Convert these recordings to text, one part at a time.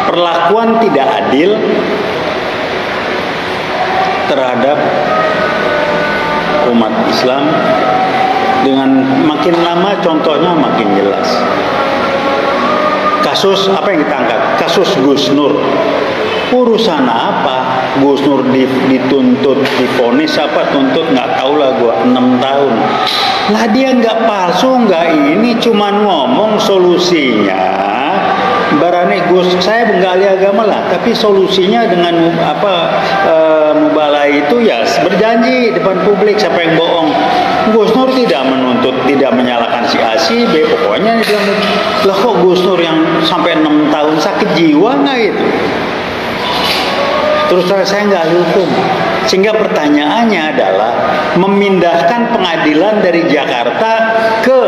perlakuan tidak adil terhadap umat Islam. Dengan makin lama contohnya makin jelas. Kasus apa yang kita angkat? Kasus Gus Nur. Urusan apa? Gus Nur dituntut, divonis apa? Tuntut nggak tahu lah gua 6 tahun. Lah dia nggak palsu, nggak ini, cuman ngomong solusinya. Barane Gus, saya nggak ahli agama lah, tapi solusinya dengan mubalah itu ya berjanji depan publik. Siapa yang bohong? Gus Nur tidak menuntut, tidak menyalahkan si A si B, pokoknya dia bilang, lah kok Gus Nur yang sampai 6 tahun sakit jiwa nggak itu? Terus saya nggak ahli hukum, sehingga pertanyaannya adalah memindahkan pengadilan dari Jakarta ke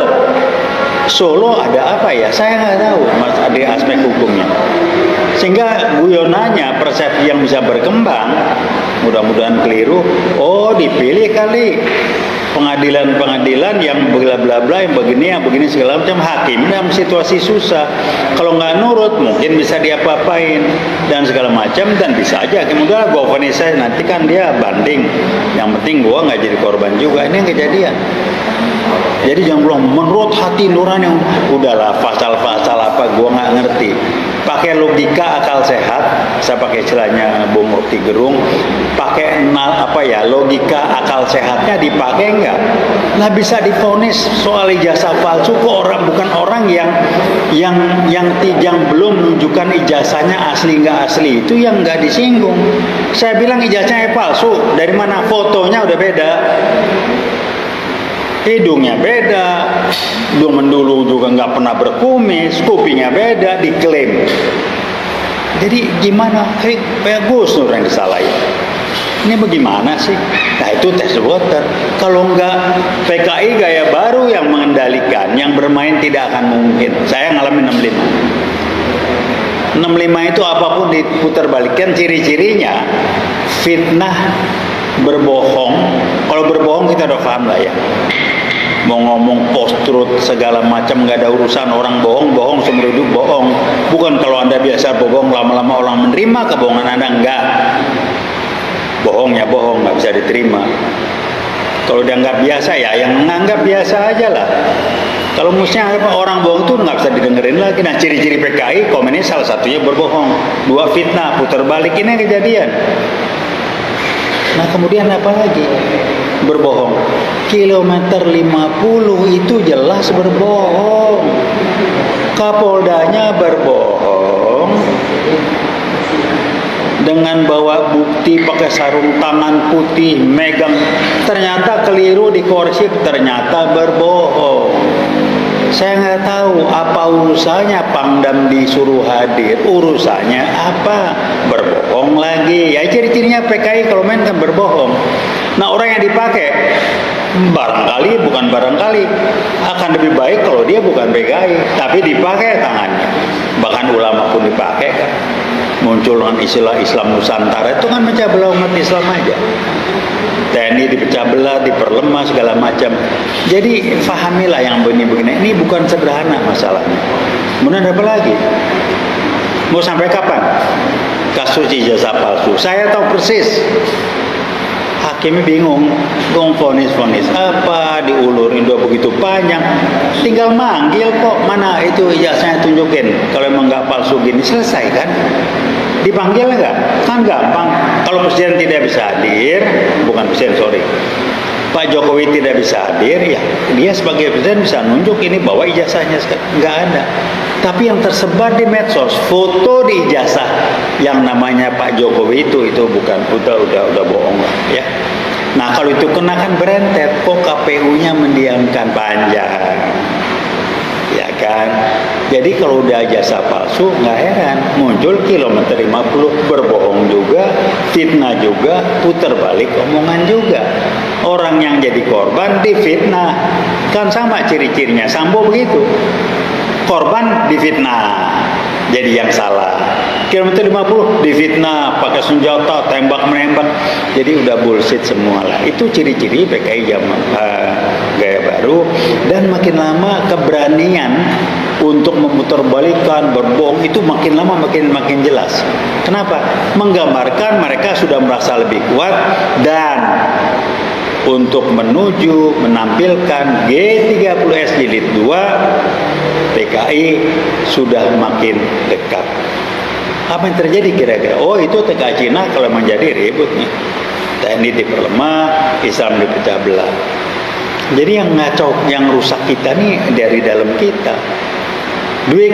Solo ada apa ya? Saya nggak tahu mas ada aspek hukumnya. Sehingga guyonannya persepsi yang bisa berkembang, mudah-mudahan keliru. Oh dipilih kali pengadilan-pengadilan yang bla-bla-bla, yang begini segala macam. Hakim dalam situasi susah, kalau nggak nurut mungkin bisa diapa-apain dan segala macam, dan bisa aja hakim udah gua vonis saya, nanti kan dia banding, yang penting gua nggak jadi korban juga. Ini yang kejadian. Jadi jangan bilang menurut hati nurani, yang udahlah pasal-pasal apa gua nggak ngerti. Pakai logika akal sehat, saya pakai istilahnya Bung Rocky Gerung, pakai logika akal sehatnya dipakai enggak? Nah bisa divonis soal ijazah palsu ke orang, bukan orang yang belum menunjukkan ijazahnya asli nggak asli, itu yang nggak disinggung. Saya bilang ijazahnya palsu, dari mana? Fotonya udah beda, hidungnya beda, dulu juga nggak pernah berkumis, kupingnya beda, diklaim. Jadi gimana? Kayak Gus Nur yang disalahin. Ini bagaimana sih? Nah itu tes water. Kalau nggak PKI gaya baru yang mengendalikan, yang bermain tidak akan mungkin. Saya ngalamin 65 itu apapun diputar balikan, ciri-cirinya fitnah, berbohong. Kalau berbohong kita udah paham lah ya. Mau ngomong post-truth segala macam, nggak ada urusan. Orang bohong seumur hidup bohong. Bukan kalau Anda biasa bohong, lama-lama orang menerima kebohongan Anda, enggak. Bohongnya bohong, nggak bisa diterima. Kalau dianggap biasa ya, yang menganggap biasa aja lah. Kalau mestinya orang bohong tuh nggak bisa didengerin lagi. Nah ciri-ciri PKI, komunis salah satunya berbohong. 2 fitnah, putar balik, ini kejadian. Nah kemudian apa lagi? Berbohong. Kilometer 50 itu jelas berbohong. Kapoldanya berbohong dengan bawa bukti pakai sarung tangan putih, megang, ternyata keliru, dikoreksi, ternyata berbohong. Saya nggak tahu apa urusannya Pangdam disuruh hadir, urusannya apa? Berbohong lagi. Ya ciri-cirinya PKI kalau main kan berbohong. Nah orang yang dipakai bukan barangkali akan lebih baik kalau dia bukan PKI tapi dipakai tangannya. Bahkan ulama pun dipakai kan. Muncul dengan istilah Islam Nusantara, itu kan pecah belah umat Islam aja. TNI dipecah belah, diperlemah segala macam. Jadi fahamilah yang begini-begini. Ini bukan sederhana masalahnya. Kemudian apa lagi? Mau sampai kapan kasus ijazah palsu? Saya tahu persis. Hakimnya bingung, vonis apa, diulurin udah begitu panjang, tinggal manggil kok, mana itu ijazahnya tunjukin, kalau emang nggak palsu gini, selesai kan? Dipanggil nggak? Kan gampang. Kalau presiden tidak bisa hadir, bukan presiden, sorry, Pak Jokowi tidak bisa hadir, ya dia sebagai presiden bisa nunjuk ini bahwa ijazahnya nggak ada. Tapi yang tersebar di medsos, foto di ijazah yang namanya Pak Jokowi itu bukan, udah bohong lah ya. Nah kalau itu kenakan berentet, kok KPU-nya mendiamkan panjang, ya kan? Jadi kalau udah ijazah palsu, nggak heran muncul kilometer 50, berbohong juga, fitnah juga, putar balik omongan juga. Orang yang jadi korban difitnah, kan sama ciri-cirinya. Sambo begitu. Korban difitnah, jadi yang salah. Kilometer 50 difitnah, pakai senjata, tembak-menembak, jadi udah bullshit semua lah. Itu ciri-ciri PKI zaman gaya baru. baru, dan makin lama keberanian untuk memutarbalikkan, berbohong itu makin lama makin jelas. Kenapa? Menggambarkan mereka sudah merasa lebih kuat, dan untuk menampilkan G30S Jilid 2, PKI sudah makin dekat. Apa yang terjadi kira-kira? Oh, itu TKI Cina kalau menjadi ribut nih. TNI diperlemah, Islam dipecah belah. Jadi yang ngacau, yang rusak kita nih dari dalam kita. Dui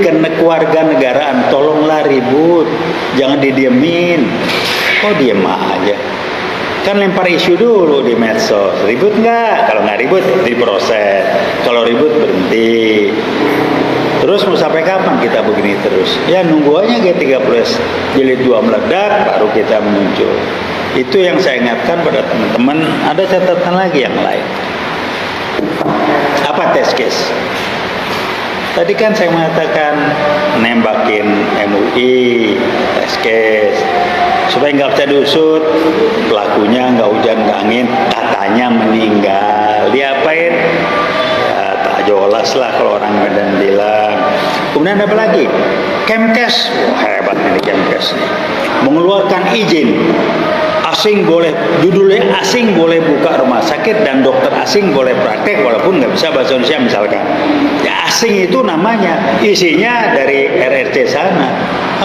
keluarga negaraan, tolonglah ribut, jangan didiemin. Oh, diem aja. Kan lempar isu dulu di medsos. Ribut nggak? Kalau nggak ribut, diproses. Kalau ribut, berhenti. Terus mau sampai kapan kita begini terus? Ya nunggu aja G30S Jilid 2 meledak, baru kita muncul. Itu yang saya ingatkan pada teman-teman. Ada catatan lagi yang lain. Apa test case? Tadi kan saya mengatakan nembakin MUI, test case. Supaya nggak bisa diusut, pelakunya nggak hujan nggak angin, katanya meninggal. Diapain? Ya, tak jelas lah kalau orang Medan bilang. Kemudian apa lagi? Kemkes, wah hebat ini Kemkes nih, mengeluarkan izin. Asing boleh, judulnya asing boleh buka rumah sakit dan dokter asing boleh praktek walaupun nggak bisa bahasa Indonesia misalkan. Ya asing itu namanya, isinya dari RRC sana.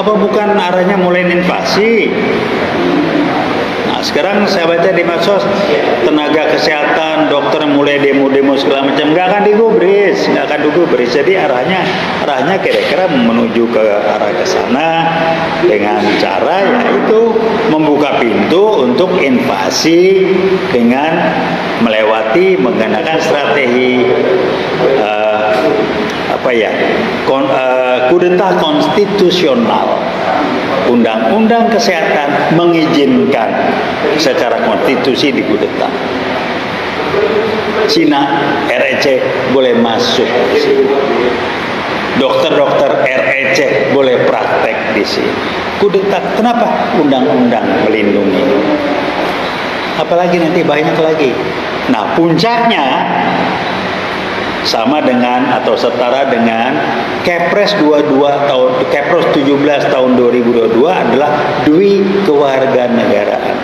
Apa bukan arahnya mulai invasi? Nah sekarang saya baca di medsos, tenaga kesehatan, dokter mulai demo-demo segala macam, nggak akan digubris. Jadi arahnya kira-kira menuju ke arah ke sana dengan cara yaitu membuka pintu untuk invasi dengan menggunakan strategi kudeta konstitusional. Undang-undang kesehatan mengizinkan secara konstitusi dikudeta. Cina REC boleh masuk di sini. Dokter-dokter REC boleh praktek di sini. Kudeta, kenapa? Undang-undang melindungi. Apalagi nanti banyak lagi. Nah, puncaknya sama dengan atau setara dengan Kepres 17 tahun 2022 adalah dui kewarganegaraan.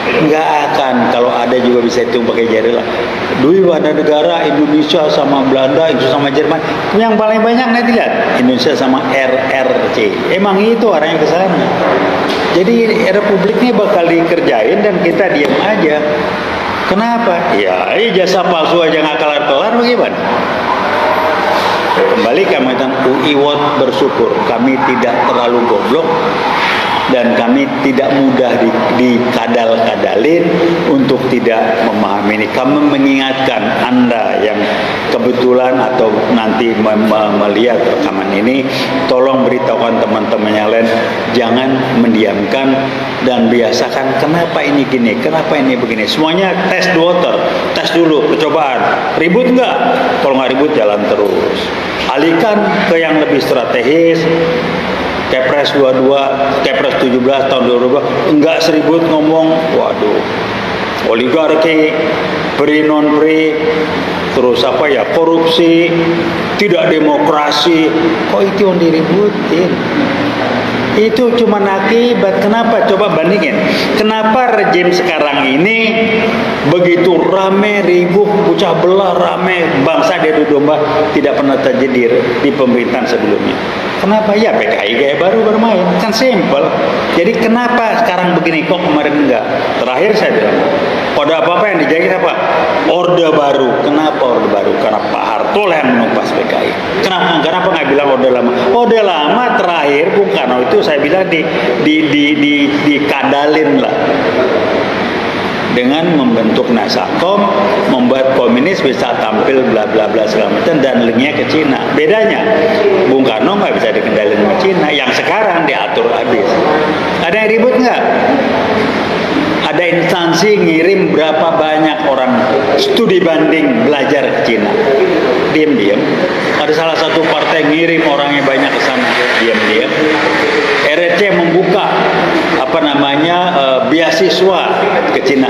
Nggak akan, kalau ada juga bisa hitung pakai jari lah. Dui warga negara Indonesia sama Belanda, itu sama Jerman. Yang paling banyak nanti lihat Indonesia sama RRC. Emang itu arahnya ke sana. Jadi republik ini bakal dikerjain dan kita diam aja. Kenapa? Ya, jasa palsu aja nggak kelar-kelar bagaimana? Kembali kami tentang UI World bersyukur kami tidak terlalu goblok dan kami tidak mudah dikadal-kadalin untuk tidak memahami ini. Kami mengingatkan Anda yang kebetulan atau nanti melihat rekaman ini, tolong beritahukan teman-teman yang lain, jangan mendiamkan dan biasakan kenapa ini gini, kenapa ini begini. Semuanya tes water, tes dulu, percobaan. Ribut nggak? Kalau nggak ribut jalan terus. Alihkan ke yang lebih strategis. Kepres 17 tahun 2022 enggak seribut ngomong, waduh, oligarki, pri non pri, terus korupsi, tidak demokrasi, kok itu yang diributin? Itu cuma akibat. Kenapa? Coba bandingin. Kenapa rejim sekarang ini begitu rame, ribut, pecah belah, rame, bangsa diadu domba, tidak pernah terjadi di pemerintahan sebelumnya. Kenapa? Ya PKI gaya baru bermain. Kan simpel. Jadi kenapa sekarang begini, kok kemarin enggak? Terakhir saya bilang, pada apa-apa yang dijaga apa? Orde baru. Kenapa Orde baru? Karena Pak Harto lah yang menumpas PKI. Kenapa nggak bilang Orde lama? Orde lama terakhir Bung Karno itu saya bilang dikadalin lah. Dengan membentuk Nasakom, membuat komunis bisa tampil bla bla bla segala macam dan linknya ke Cina. Bedanya, Bung Karno nggak bisa dikendalin sama Cina. Yang sekarang diatur habis. Ada yang ribut nggak? Ada instansi ngirim berapa banyak orang studi banding belajar ke Cina. Diam-diam. Ada salah satu partai ngirim orangnya banyak ke sana. Diam-diam. RRC membuka beasiswa ke Cina.